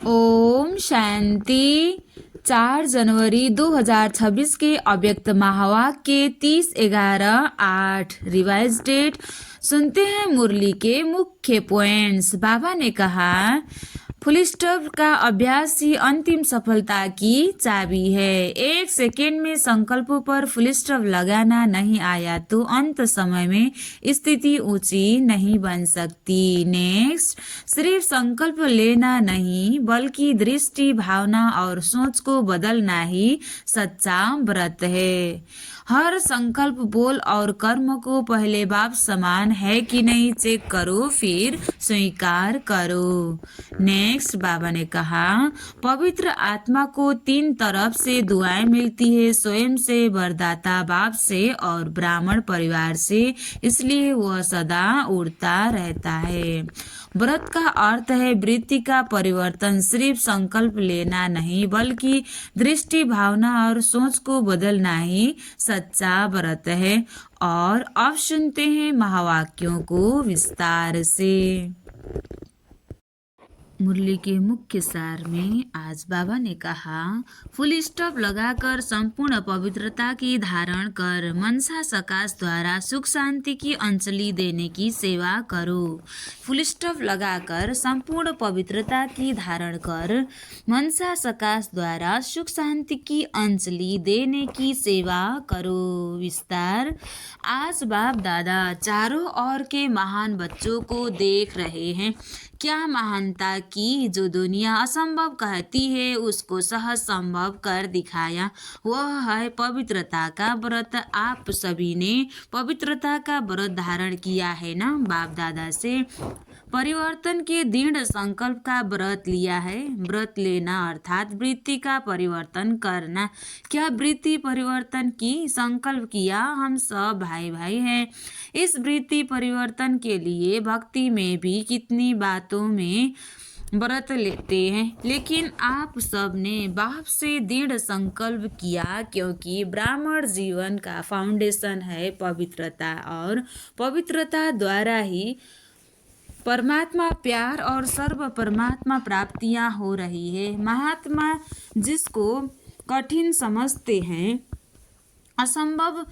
ओम शांति। 4 जनवरी 2026 के अव्यक्त महावाक्य 30/11/8 रिवाइज डेट। सुनते हैं मुरली के मुख्य पॉइंट्स। बाबा ने कहा, फुल स्टॉप का अभ्यास ही अंतिम सफलता की चाबी है। 1 सेकेंड में संकल्पों पर फुल स्टॉप लगाना नहीं आया तो अंत समय में स्थिति ऊंची नहीं बन सकती। नेक्स्ट, सिर्फ संकल्प लेना नहीं बल्कि दृष्टि, भावना और सोच को बदलना ही सच्चा व्रत है। हर संकल्प, बोल और कर्म को पहले बाप समान है कि नहीं चेक करो, फिर स्वीकार करो। नेक्स्ट, बाबा ने कहा, पवित्र आत्मा को 3 तरफ से दुआएं मिलती है, स्वयं से, वरदाता बाप से और ब्राह्मण परिवार से, इसलिए वह सदा उड़ता रहता है। व्रत का अर्थ है वृत्ति का परिवर्तन, सिर्फ संकल्प लेना नहीं बल्कि दृष्टि, भावना और सोच को बदलना ही सच्चा व्रत है। और अब सुनते हैं महावाक्यों को विस्तार से। मुरली के मुख्य सार में आज बाबा ने कहा, फुल स्टॉप लगाकर संपूर्ण पवित्रता की धारण कर मनसा सकाश द्वारा सुख शांति की अंजलि देने की सेवा करो। फुल स्टॉप लगाकर संपूर्ण पवित्रता की धारण कर मनसा सकाश द्वारा सुख शांति की अंजलि देने की सेवा करो। विस्तार। आज बाप दादा चारों ओर के महान बच्चों को देख रहे हैं। क्या महानता की जो दुनिया असंभव कहती है उसको सहज संभव कर दिखाया। वह है पवित्रता का व्रत। आप सभी ने पवित्रता का व्रत धारण किया है ना। बाप दादा से परिवर्तन के दृढ़ संकल्प का व्रत लिया है। व्रत लेना अर्थात वृत्ति का परिवर्तन करना। क्या वृत्ति परिवर्तन की संकल्प किया। हम सब भाई भाई हैं। इस वृत्ति परिवर्तन के लिए भक्ति में भी कितनी बातों में व्रत लेते हैं, लेकिन आप सब ने बाप से दृढ़ संकल्प किया, क्योंकि ब्राह्मण जीवन का फाउंडेशन है पवित्रता, और पवित्रता द्वारा ही परमात्मा प्यार और सर्व परमात्मा प्राप्तियां हो रही है। महात्मा जिसको कठिन समझते हैं, असंभव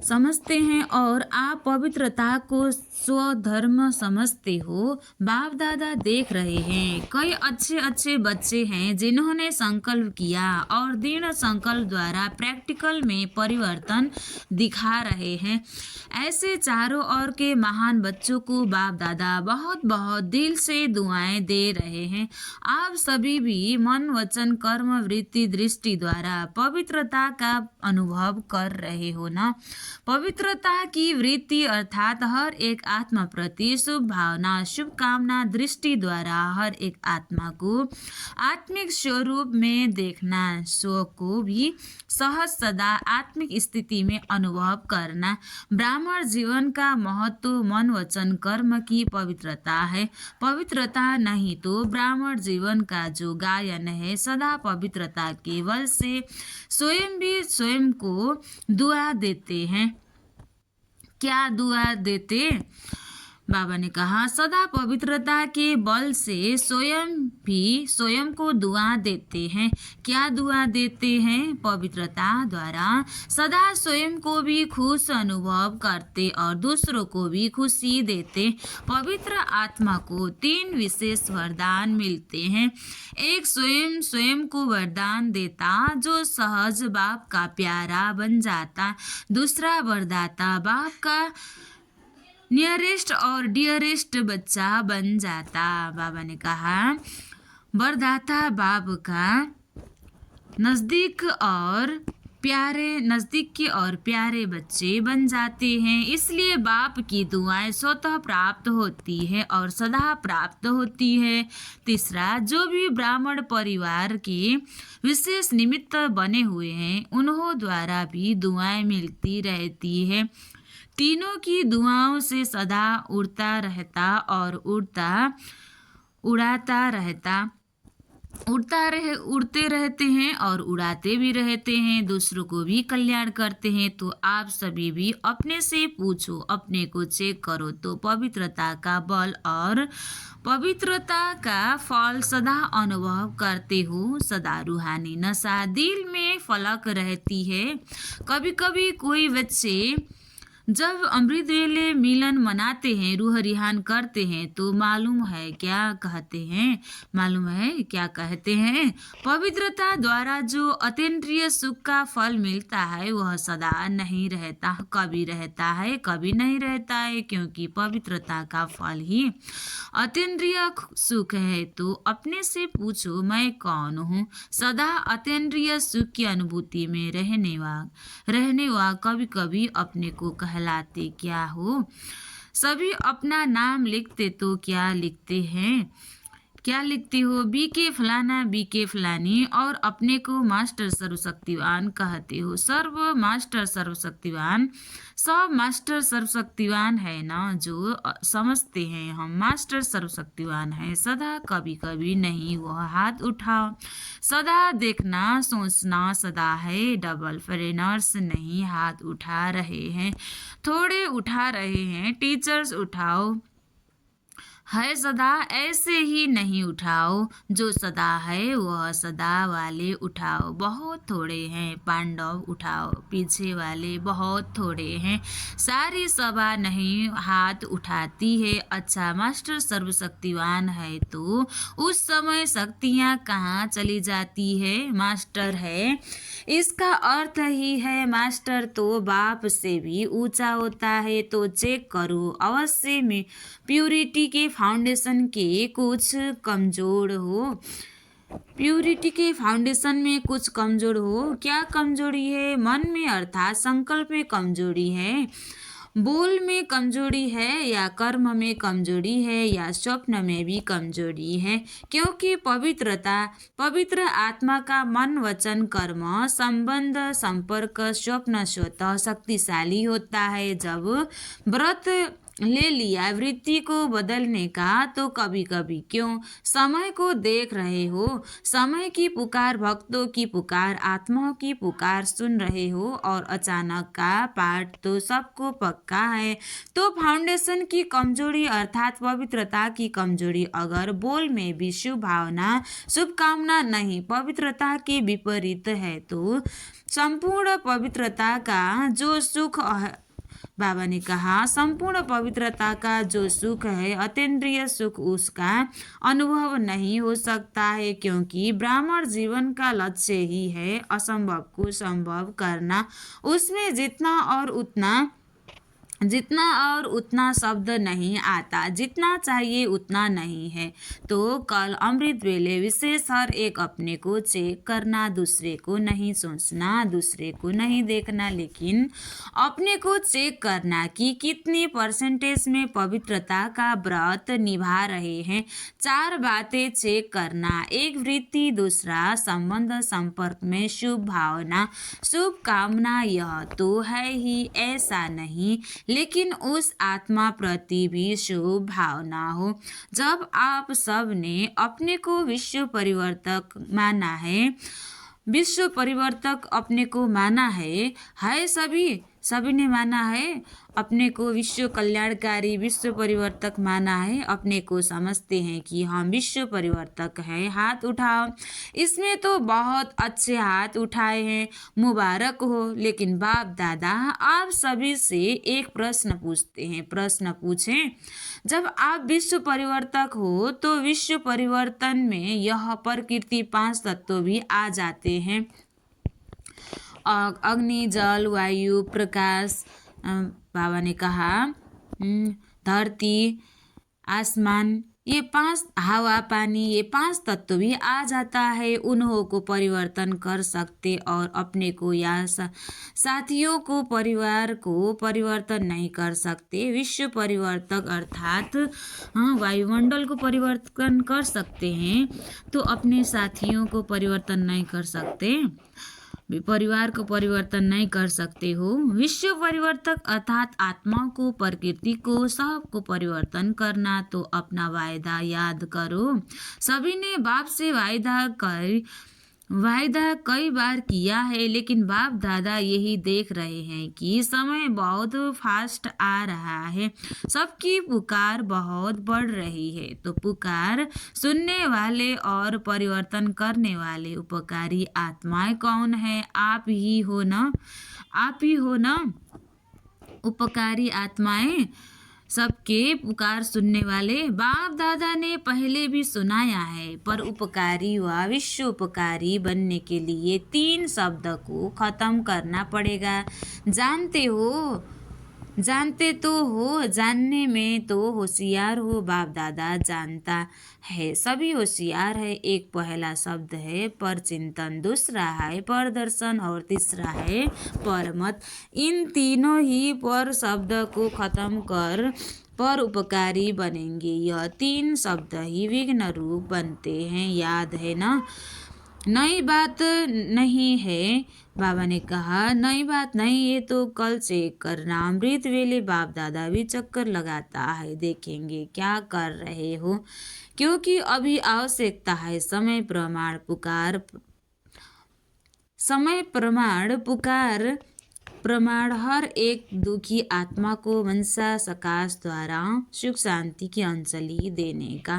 समझते हैं, और आप पवित्रता को स्वधर्म समझते हो। बाप दादा देख रहे हैं। कई अच्छे अच्छे बच्चे हैं जिन्होंने संकल्प किया और दृढ़ संकल्प द्वारा प्रैक्टिकल में परिवर्तन दिखा रहे हैं। ऐसे चारों ओर के महान बच्चों को बाप दादा बहुत बहुत दिल से दुआएं दे रहे हैं। आप सभी भी मन, वचन, कर्म, वृत्ति, दृष्टि द्वारा पवित्रता का अनुभव कर रहे हो ना। पवित्रता की वृत्ति अर्थात हर एक आत्मा प्रति शुभ भावना, शुभकामना, दृष्टि द्वारा हर एक आत्मा को आत्मिक स्वरूप में देखना, स्व को भी सहज सदा आत्मिक स्थिति में अनुभव करना। ब्राह्मण जीवन का महत्व मन, वचन, कर्म की पवित्रता है। पवित्रता नहीं तो ब्राह्मण जीवन का जो गायन है, सदा पवित्रता केवल से स्वयं भी स्वयं को दुआ देते हैं। क्या दुआ देते। बाबा ने कहा, सदा पवित्रता के बल से स्वयं भी स्वयं को दुआ देते हैं। क्या दुआ देते हैं। पवित्रता द्वारा सदा स्वयं को भी खुश अनुभव करते और दूसरों को भी खुशी देते। पवित्र आत्मा को 3 विशेष वरदान मिलते हैं। एक स्वयं स्वयं को वरदान देता जो सहज बाप का प्यारा बन जाता। दूसरा वरदाता बाप का नियरेस्ट और डियरेस्ट बच्चा बन जाता। बाबा ने कहा, वरदाता बाप का नज़दीक के और प्यारे बच्चे बन जाते हैं। इसलिए बाप की दुआएं स्वतः प्राप्त होती है और सदा प्राप्त होती है। तीसरा, जो भी ब्राह्मण परिवार के विशेष निमित्त बने हुए हैं, उन्हों द्वारा भी दुआएं मिलती रहती है। तीनों की दुआओं से सदा उड़ता रहता और उड़ाता रहता। उड़ते रहते हैं और उड़ाते भी रहते हैं, दूसरों को भी कल्याण करते हैं। तो आप सभी भी अपने से पूछो, अपने को चेक करो तो पवित्रता का बल और पवित्रता का फल सदा अनुभव करते हो। सदा रूहानी नशा दिल में फलक रहती है। कभी कभी कोई बच्चे जब अमृत वेले मिलन मनाते हैं, रूह रिहान करते हैं, तो मालूम है क्या कहते हैं? पवित्रता द्वारा जो अतीन्द्रिय सुख का फल मिलता है वह सदा नहीं रहता, कभी रहता है कभी नहीं रहता है, क्योंकि पवित्रता का फल ही अतीन्द्रिय सुख है। तो अपने से पूछो, मैं कौन हूँ? सदा अतीन्द्रिय सुख की अनुभूति में रहने वा कभी कभी अपने को कहलाते क्या हो? सभी अपना नाम लिखते तो क्या लिखते हो? बीके फलाना, बीके फलानी, और अपने को मास्टर सर्वशक्तिवान कहते हो। सब मास्टर सर्वशक्तिवान है ना, जो समझते हैं हम मास्टर सर्वशक्तिवान है। सदा कभी कभी नहीं, वह हाथ उठाओ। सदा देखना सोचना सदा है, डबल फ्रेनर्स नहीं हाथ उठा रहे हैं, थोड़े उठा रहे हैं। टीचर्स उठाओ है सदा, ऐसे ही नहीं उठाओ। जो सदा है वह सदा वाले उठाओ। बहुत थोड़े हैं पांडव, उठाओ। पीछे वाले बहुत थोड़े हैं, सारी सभा नहीं हाथ उठाती है। अच्छा, मास्टर सर्वशक्तिवान है तो उस समय शक्तियाँ कहाँ चली जाती है? मास्टर है, इसका अर्थ ही है मास्टर तो बाप से भी ऊंचा होता है। तो चेक करो अवश्य में प्यूरिटी के फाउंडेशन के कुछ कमजोर हो। प्यूरिटी के फाउंडेशन में कुछ कमजोर हो। क्या कमजोरी है? मन में अर्थात संकल्प में कमजोरी है, बोल में कमजोरी है, या कर्म में कमजोरी है, या स्वप्न में भी कमजोरी है। क्योंकि पवित्र आत्मा का मन वचन कर्म संबंध संपर्क स्वप्न स्वतः शक्तिशाली होता है। जब व्रत ले लिया वृत्ति को बदलने का, तो कभी कभी क्यों समय को देख रहे हो? समय की पुकार, भक्तों की पुकार, आत्माओं की पुकार सुन रहे हो, और अचानक का पाठ तो सबको पक्का है। तो फाउंडेशन की कमजोरी अर्थात पवित्रता की कमजोरी अगर बोल में भी शुभकामना नहीं, पवित्रता के विपरीत है, तो संपूर्ण पवित्रता का जो सुख बाबा ने कहा, संपूर्ण पवित्रता का जो सुख है, अतीन्द्रिय सुख, उसका अनुभव नहीं हो सकता है। क्योंकि ब्राह्मण जीवन का लक्ष्य ही है असंभव को संभव करना। उसमें जितना और उतना शब्द नहीं आता, जितना चाहिए उतना नहीं है। तो कल अमृत वेले विशेष हर एक अपने को चेक करना, दूसरे को नहीं सोचना, दूसरे को नहीं देखना, लेकिन अपने को चेक करना कि कितनी परसेंटेज में पवित्रता का व्रत निभा रहे हैं। 4 बातें चेक करना। 1 वृत्ति, दूसरा संबंध संपर्क में शुभ भावना, शुभ कामना, यह तो है ही, ऐसा नहीं, लेकिन उस आत्मा प्रति भी शुभ भावना हो। जब आप सब ने अपने को विश्व परिवर्तक माना है, अपने को माना है सभी ने माना है, अपने को विश्व कल्याणकारी, विश्व परिवर्तक माना है, अपने को समझते हैं कि हम विश्व परिवर्तक हैं। हाथ उठाओ। इसमें तो बहुत अच्छे हाथ उठाए हैं, मुबारक हो। लेकिन बाप दादा आप सभी से एक प्रश्न पूछते हैं। प्रश्न पूछें, जब आप विश्व परिवर्तक हो तो विश्व परिवर्तन में यह प्रकृति 5 तत्व भी आ जाते हैं। अग्नि, जल, वायु, प्रकाश, बाबा ने कहा धरती, आसमान, ये 5 हवा, पानी, ये 5 तत्व भी आ जाता है। उन्हों को परिवर्तन कर सकते और अपने को या साथियों को, परिवार को परिवर्तन नहीं कर सकते। विश्व परिवर्तक अर्थात वायुमंडल को परिवर्तन कर सकते हैं, तो अपने साथियों को परिवर्तन नहीं कर सकते। परिवार को परिवर्तन नहीं कर सकते हो। विश्व परिवर्तक अर्थात आत्मा को, प्रकृति को, सबको परिवर्तन करना। तो अपना वायदा याद करो। सभी ने बाप से वायदा कई बार किया है, लेकिन बाप दादा यही देख रहे हैं कि समय बहुत फास्ट आ रहा है। सबकी पुकार बहुत बढ़ रही है। तो पुकार सुनने वाले और परिवर्तन करने वाले उपकारी आत्माएं कौन है? आप ही हो ना? आप ही हो ना उपकारी आत्माएं? सबके पुकार सुनने वाले। बाप दादा ने पहले भी सुनाया है, पर उपकारी व विश्व उपकारी बनने के लिए 3 शब्द को खत्म करना पड़ेगा। जानते तो हो, जानने में तो होशियार हो। बाप दादा जानता है, सभी होशियार है। एक पहला शब्द है परचिंतन, दूसरा है परदर्शन और तीसरा है परमत। इन तीनों ही पर शब्द को खत्म कर पर उपकारी बनेंगे। यह 3 शब्द ही विघ्न रूप बनते हैं। याद है ना? नई बात नहीं है, बाबा ने कहा। नई बात नहीं, ये तो कल चेक करना। अमृत वेले बाप दादा भी चक्कर लगाता है, देखेंगे क्या कर रहे हो, क्योंकि अभी आवश्यकता है। समय प्रमाण हर एक दुखी आत्मा को मनसा सकाश द्वारा सुख शांति की अंजलि देने का।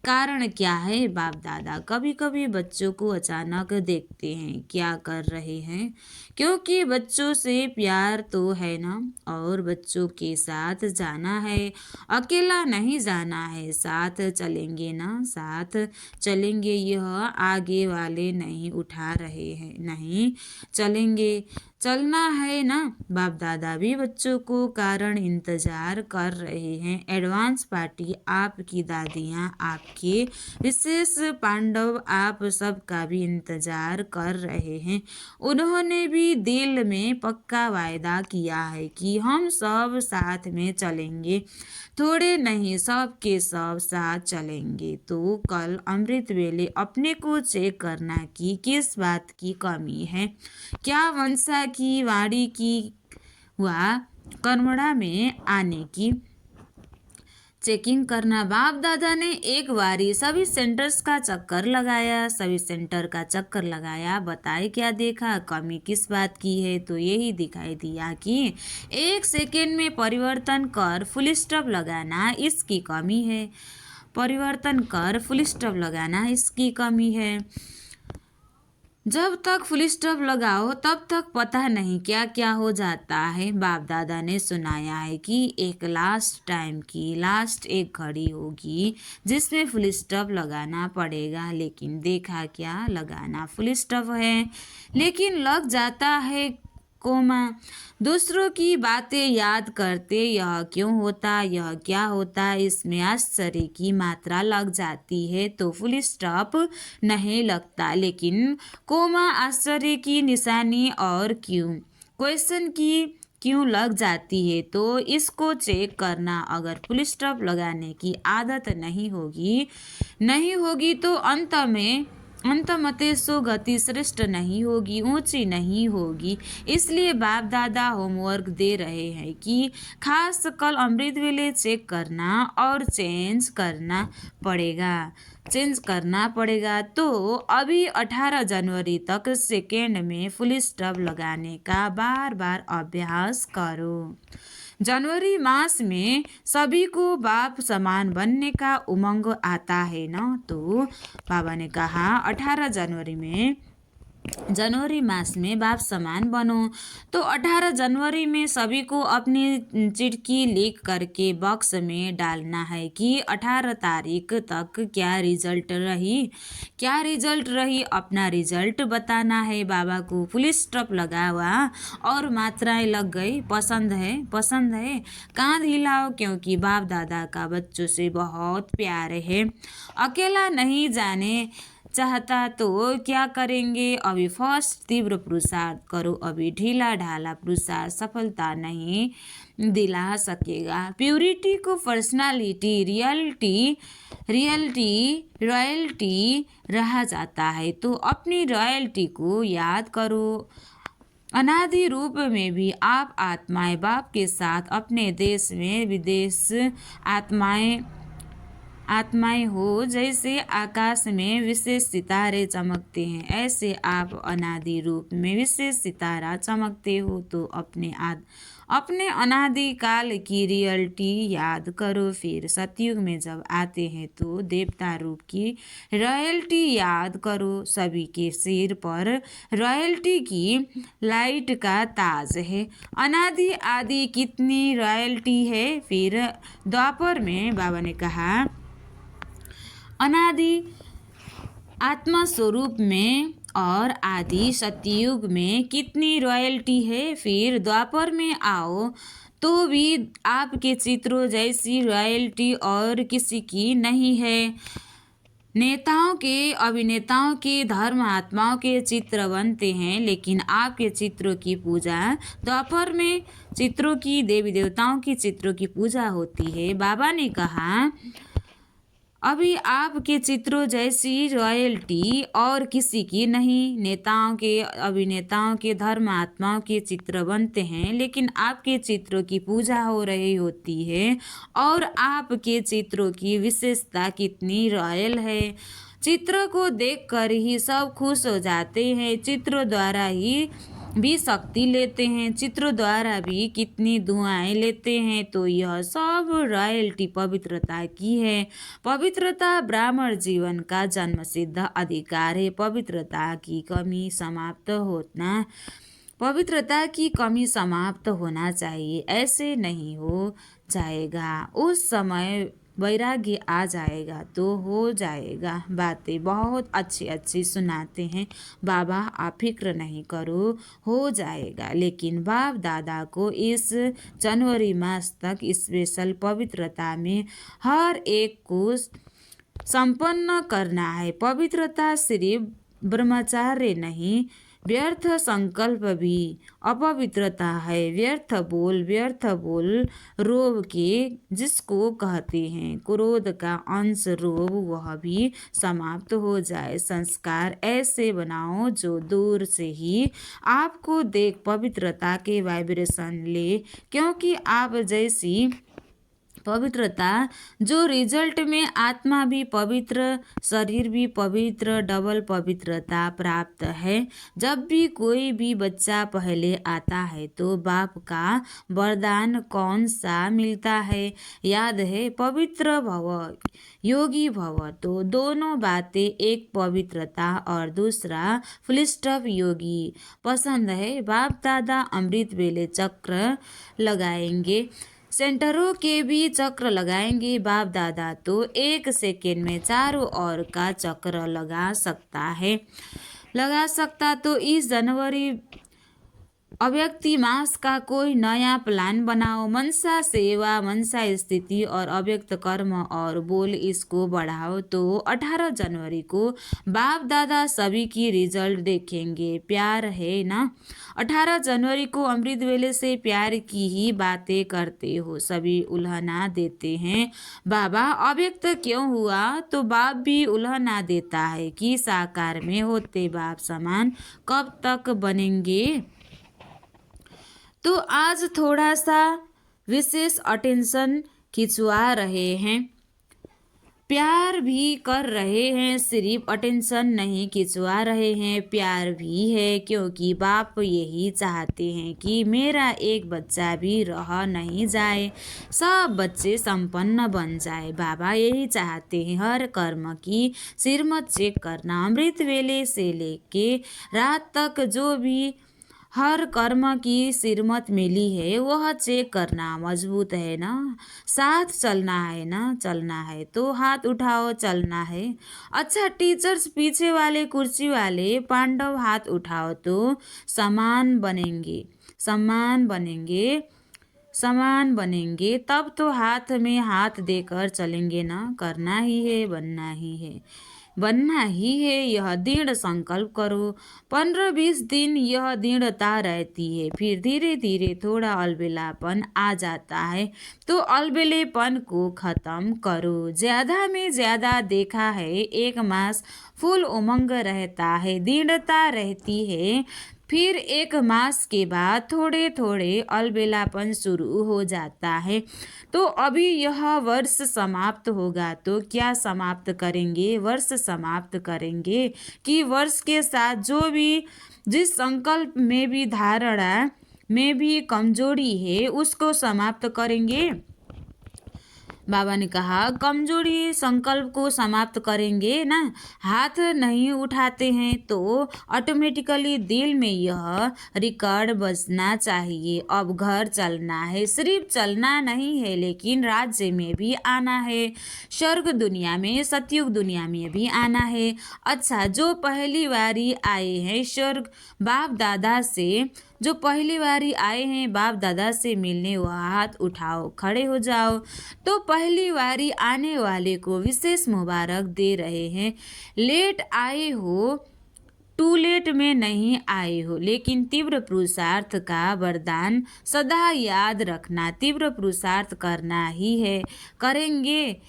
कारण क्या है? बाप दादा कभी कभी बच्चों को अचानक देखते हैं, क्या कर रहे हैं, क्योंकि बच्चों से प्यार तो है ना, और बच्चों के साथ जाना है, अकेला नहीं जाना है। साथ चलेंगे ना? साथ चलेंगे। यह आगे वाले नहीं उठा रहे हैं, नहीं चलेंगे, चलना है ना? बाप दादा भी बच्चों को कारण इंतजार कर रहे हैं। एडवांस पार्टी आपकी दादियाँ, आपके विशेष पांडव, आप सबका भी इंतजार कर रहे हैं। उन्होंने भी दिल में पक्का वायदा किया है कि हम सब साथ में चलेंगे, थोड़े नहीं सब के सब साथ चलेंगे। तो कल अमृत वेले अपने को चेक करना कि किस बात की कमी है। क्या वंशा की, वाणी की व कर्मणा में आने की चेकिंग करना। बाप दादा ने एक बारी सभी सेंटर का चक्कर लगाया। बताए क्या देखा, कमी किस बात की है? तो यही दिखाई दिया कि 1 सेकेंड में परिवर्तन कर फुल स्टॉप लगाना इसकी कमी है। परिवर्तन कर फुल स्टॉप लगाना इसकी कमी है। जब तक फुल स्टॉप लगाओ तब तक पता नहीं क्या क्या हो जाता है। बाप दादा ने सुनाया है कि एक लास्ट एक घड़ी होगी जिसमें फुल स्टॉप लगाना पड़ेगा। लेकिन देखा क्या, लगाना फुल स्टॉप है, लेकिन लग जाता है कोमा। दूसरों की बातें याद करते, यह क्यों होता, यह क्या होता, इसमें आश्चर्य की मात्रा लग जाती है तो फुल स्टॉप नहीं लगता। लेकिन कोमा आश्चर्य की निशानी और क्वेश्चन की क्यों लग जाती है। तो इसको चेक करना। अगर फुल स्टॉप लगाने की आदत नहीं होगी तो अंतमते सो गति श्रेष्ठ नहीं होगी, ऊंची नहीं होगी। इसलिए बाप दादा होमवर्क दे रहे हैं कि खास कल अमृत वेले चेक करना और चेंज करना पड़ेगा। तो अभी 18 जनवरी तक सेकेंड में फुल स्टॉप लगाने का बार बार अभ्यास करो। जनवरी मास में सभी को बाप समान बनने का उमंग आता है ना? तो बाबा ने कहा 18 जनवरी मास में बाप समान बनो। तो 18 जनवरी में सभी को अपनी चिट्ठी लिख करके बॉक्स में डालना है कि 18 तारीख तक क्या रिजल्ट रही, अपना रिजल्ट बताना है। बाबा को फुल स्टॉप लगा हुआ और मात्राएं लग गई, पसंद है, कांध हिलाओ, क्योंकि बाप दादा का बच्चों से बहुत प्यार है। अकेला नहीं चाहता तो क्या करेंगे? अभी फर्स्ट तीव्र पुरुषार्थ करो, अभी ढीला ढाला पुरुषार्थ सफलता नहीं दिला सकेगा। प्योरिटी को पर्सनालिटी, रॉयल्टी रहा जाता है। तो अपनी रॉयल्टी को याद करो। अनादि रूप में भी आप आत्माएं बाप के साथ अपने देश में विदेश आत्माएं हो। जैसे आकाश में विशेष सितारे चमकते हैं, ऐसे आप अनादि रूप में विशेष सितारा चमकते हो। तो अपने अनादि काल की रियलिटी याद करो। फिर सतयुग में जब आते हैं तो देवता रूप की रॉयल्टी याद करो। सभी के सिर पर रॉयल्टी की लाइट का ताज है। अनादि आदि कितनी रॉयल्टी है? फिर द्वापर में बाबा ने कहा अनादि आत्मा स्वरूप में और आदि सतयुग में कितनी रॉयल्टी है? फिर द्वापर में आओ तो भी आपके चित्रों जैसी रॉयल्टी और किसी की नहीं है। नेताओं के, अभिनेताओं के, धर्म आत्माओं के चित्र बनते हैं, लेकिन आपके चित्रों की पूजा द्वापर में चित्रों की, देवी देवताओं की चित्रों की पूजा होती है। बाबा ने कहा अभी आपके चित्रों जैसी रॉयल्टी और किसी की नहीं। नेताओं के, अभिनेताओं के, धर्म आत्माओं के चित्र बनते हैं, लेकिन आपके चित्रों की पूजा हो रही होती है। और आपके चित्रों की विशेषता कितनी रॉयल है। चित्र को देखकर ही सब खुश हो जाते हैं। चित्र द्वारा ही भी शक्ति लेते हैं, चित्र द्वारा भी कितनी दुआएं लेते हैं। तो यह सब रॉयल्टी पवित्रता की है। पवित्रता ब्राह्मण जीवन का जन्मसिद्ध अधिकार है। पवित्रता की कमी समाप्त होना चाहिए। ऐसे नहीं हो जाएगा, उस समय वैराग्य आ जाएगा तो हो जाएगा। बातें बहुत अच्छी सुनाते हैं बाबा, आप फिक्र नहीं करो, हो जाएगा। लेकिन बाप दादा को इस जनवरी मास तक स्पेशल पवित्रता में हर एक को संपन्न करना है। पवित्रता सिर्फ ब्रह्मचार्य नहीं, व्यर्थ संकल्प भी अपवित्रता है। व्यर्थ बोल रोब के जिसको कहते हैं, क्रोध का अंश रोब, वह भी समाप्त हो जाए। संस्कार ऐसे बनाओ जो दूर से ही आपको देख पवित्रता के वाइब्रेशन ले, क्योंकि आप जैसी पवित्रता जो रिजल्ट में आत्मा भी पवित्र, शरीर भी पवित्र, डबल पवित्रता प्राप्त है। जब भी कोई भी बच्चा पहले आता है तो बाप का वरदान कौन सा मिलता है? याद है, पवित्र भव, योगी भव। तो दोनों बातें, एक पवित्रता और दूसरा फुल स्टॉप योगी, पसंद है। बाप दादा अमृत वेले चक्र लगाएंगे, सेंटरों के भी चक्र लगाएंगे। बाप दादा तो 1 सेकेंड में चारों ओर का चक्र लगा सकता। तो इस जनवरी अव्यक्ति मास का कोई नया प्लान बनाओ। मनसा सेवा, मनसा स्थिति और अव्यक्त कर्म और बोल, इसको बढ़ाओ। तो 18 जनवरी को बाप दादा सभी की रिजल्ट देखेंगे। प्यार है ना? 18 जनवरी को अमृत वेले से प्यार की ही बातें करते हो, सभी उल्हना देते हैं। बाबा अव्यक्त क्यों हुआ? तो बाप भी उल्हना देता है कि साकार में होते बाप समान कब तक बनेंगे। तो आज थोड़ा सा विशेष अटेंशन खिंचवा रहे हैं, प्यार भी कर रहे हैं, सिर्फ अटेंशन नहीं खिंचवा रहे हैं, प्यार भी है। क्योंकि बाप यही चाहते हैं कि मेरा एक बच्चा भी रह नहीं जाए, सब बच्चे संपन्न बन जाए। बाबा यही चाहते हैं। हर कर्म की सिरमत चेक करना, अमृत वेले से लेके रात तक जो भी हर कर्म की सिरमत मिली है वह चेक करना। मजबूत है ना? साथ चलना है ना? चलना है तो हाथ उठाओ, चलना है। अच्छा तटीचर्स, पीछे वाले कुर्सी वाले पांडव हाथ उठाओ तो समान बनेंगे। तब तो हाथ में हाथ देकर चलेंगे ना? करना ही है, बनना ही है। बनना ही है, यह दृढ़ संकल्प करो। 15-20 दिन यह दृढ़ता रहती है, फिर धीरे धीरे थोड़ा अलबेलापन आ जाता है, तो अलबेलेपन को खत्म करो। ज्यादा में ज्यादा देखा है 1 मास फुल उमंग रहता है, दृढ़ता रहती है, फिर 1 मास के बाद थोड़े थोड़े अलबेलापन शुरू हो जाता है। तो अभी यह वर्ष समाप्त होगा, तो क्या समाप्त करेंगे? वर्ष समाप्त करेंगे कि वर्ष के साथ जो भी जिस संकल्प में भी धारणा में भी कमजोरी है उसको समाप्त करेंगे। बाबा ने कहा कमजोरी संकल्प को समाप्त करेंगे ना। हाथ नहीं उठाते हैं तो ऑटोमेटिकली दिल में यह रिकॉर्ड बजना चाहिए, अब घर चलना है, सिर्फ चलना नहीं है लेकिन राज्य में भी आना है, स्वर्ग दुनिया में, सतयुग दुनिया में भी आना है। अच्छा, जो पहली बारी आए हैं स्वर्ग बाप दादा से, जो पहली बारी आए हैं बाप दादा से मिलने, वह हाथ उठाओ, खड़े हो जाओ। तो पहली बारी आने वाले को विशेष मुबारक दे रहे हैं। लेट आए हो, टू लेट में नहीं आए हो, लेकिन तीव्र पुरुषार्थ का वरदान सदा याद रखना। तीव्र पुरुषार्थ करना ही है, करेंगे,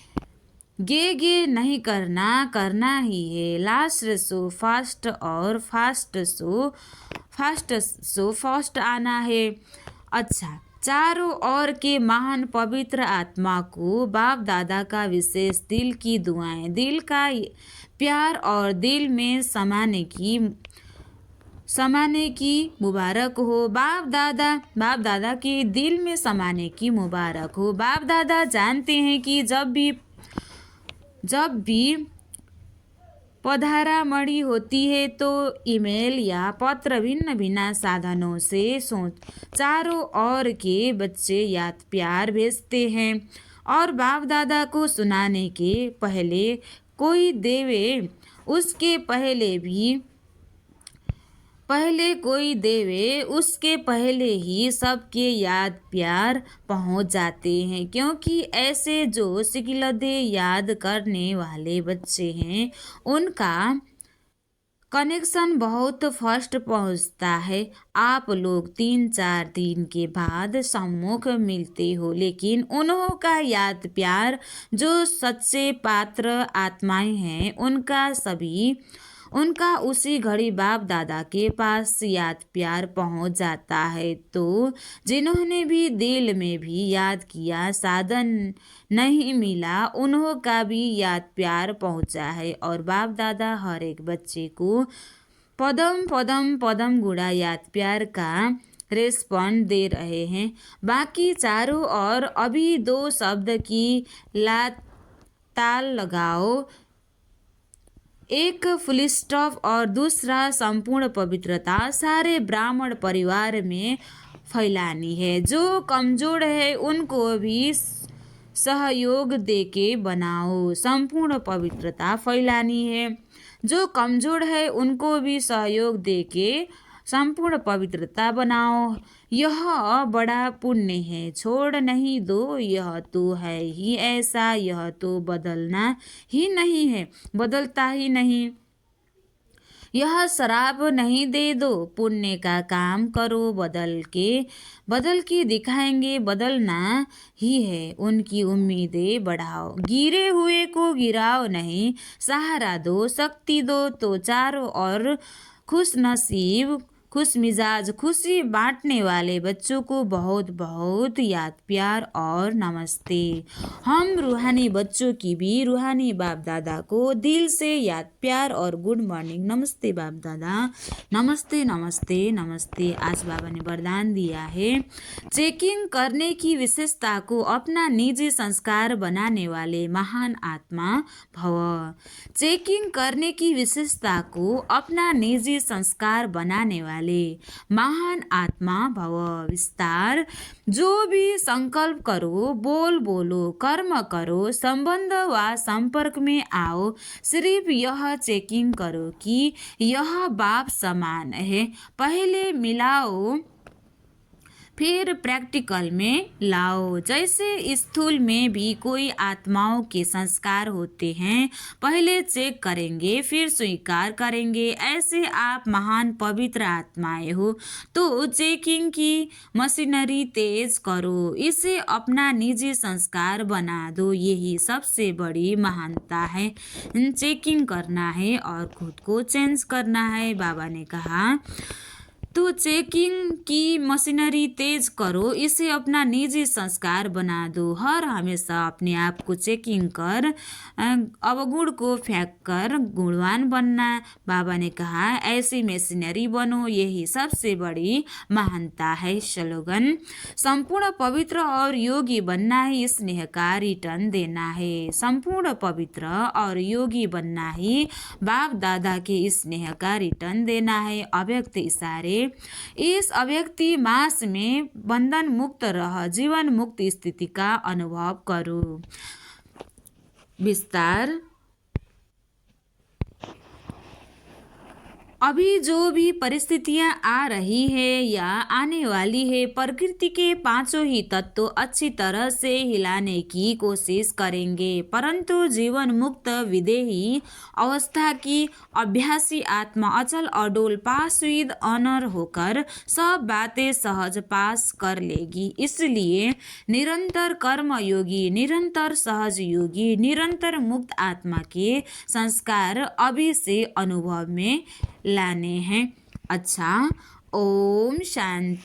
गे नहीं करना, करना ही है। लास्ट सो फास्ट और फास्ट सो फास्ट आना है। अच्छा, चारों ओर के महान पवित्र आत्मा को बाप दादा का विशेष दिल की दुआएं, दिल का प्यार और दिल में समाने की मुबारक हो। बाप दादा के दिल में समाने की मुबारक हो। बाप दादा जानते हैं कि जब भी पधारामणी होती है तो ईमेल या पत्र भिन्न भिन्न साधनों से चारों ओर के बच्चे याद प्यार भेजते हैं और बाप दादा को सुनाने के पहले कोई देवे, उसके पहले ही सबके याद प्यार पहुंच जाते हैं, क्योंकि ऐसे जो सिकिलदे याद करने वाले बच्चे हैं उनका कनेक्शन बहुत फास्ट पहुंचता है। आप लोग 3-4 दिन के बाद सम्मुख मिलते हो, लेकिन उन्हों का याद प्यार, जो सच्चे पात्र आत्माएं हैं, उनका उसी घड़ी बाप दादा के पास याद प्यार पहुंच जाता है। तो जिन्होंने भी दिल में भी याद किया, साधन नहीं मिला, उन्हों का भी याद प्यार पहुंचा है और बाप दादा हर एक बच्चे को पदम गुड़ा याद प्यार का रेस्पॉन्ड दे रहे हैं। बाकी चारों ओर अभी 2 शब्द की ताल लगाओ, एक फुल स्टॉप और दूसरा संपूर्ण पवित्रता सारे ब्राह्मण परिवार में फैलानी है। जो कमजोर है उनको भी सहयोग देके बनाओ, संपूर्ण पवित्रता फैलानी है। जो कमजोर है उनको भी सहयोग देके संपूर्ण पवित्रता बनाओ। यह बड़ा पुण्य है, छोड़ नहीं दो, यह तो है ही ऐसा, यह तो बदलना ही नहीं है, बदलता ही नहीं। यह शराब नहीं दे दो, पुण्य का काम करो, बदल के दिखाएंगे, बदलना ही है। उनकी उम्मीदें बढ़ाओ, गिरे हुए को गिराओ नहीं, सहारा दो, शक्ति दो। तो चारों ओर खुश नसीब, खुश मिजाज, खुशी बांटने वाले बच्चों को बहुत बहुत याद प्यार और नमस्ते। हम रूहानी बच्चों की भी रूहानी बाप दादा को दिल से याद प्यार और गुड मॉर्निंग। नमस्ते बाप दादा, नमस्ते नमस्ते नमस्ते। आज बाबा ने वरदान दिया है, चेकिंग करने की विशेषता को अपना निजी संस्कार बनाने वाले महान आत्मा भव। चेकिंग करने की विशेषता को अपना निजी संस्कार बनाने वाले महान आत्मा भव। विस्तार, जो भी संकल्प करो, बोलो, कर्म करो, संबंध व संपर्क में आओ, सिर्फ यह चेकिंग करो कि यह बाप समान है। पहले मिलाओ, फिर प्रैक्टिकल में लाओ। जैसे स्थूल में भी कोई आत्माओं के संस्कार होते हैं, पहले चेक करेंगे फिर स्वीकार करेंगे। ऐसे आप महान पवित्र आत्माएं हो, तो चेकिंग की मशीनरी तेज करो, इसे अपना निजी संस्कार बना दो। यही सबसे बड़ी महानता है। चेकिंग करना है और खुद को चेंज करना है। बाबा ने कहा तो चेकिंग की मशीनरी तेज करो, इसे अपना निजी संस्कार बना दो। हर हमेशा अपने आप को चेकिंग कर अवगुण को फेंक कर गुणवान बनना। बाबा ने कहा ऐसी मशीनरी बनो, यही सबसे बड़ी महानता है। स्लोगन संपूर्ण पवित्र और योगी बनना ही स्नेह का रिटर्न देना है। संपूर्ण पवित्र और योगी बनना ही बाप दादा के स्नेह का रिटर्न देना है। अव्यक्त इशारे इस अव्यक्ति मास में बंधन मुक्त रह जीवन मुक्त स्थिति का अनुभव करो। विस्तार अभी जो भी परिस्थितियां आ रही है या आने वाली है, प्रकृति के पांचों ही तत्व अच्छी तरह से हिलाने की कोशिश करेंगे, परंतु जीवन मुक्त विदेही अवस्था की अभ्यासी आत्मा अचल अडोल पास विद ऑनर होकर सब बातें सहज पास कर लेगी। इसलिए निरंतर कर्मयोगी, निरंतर सहज योगी, निरंतर मुक्त आत्मा के संस्कार अभी से अनुभव में लाने हैं। अच्छा, ओम शांति।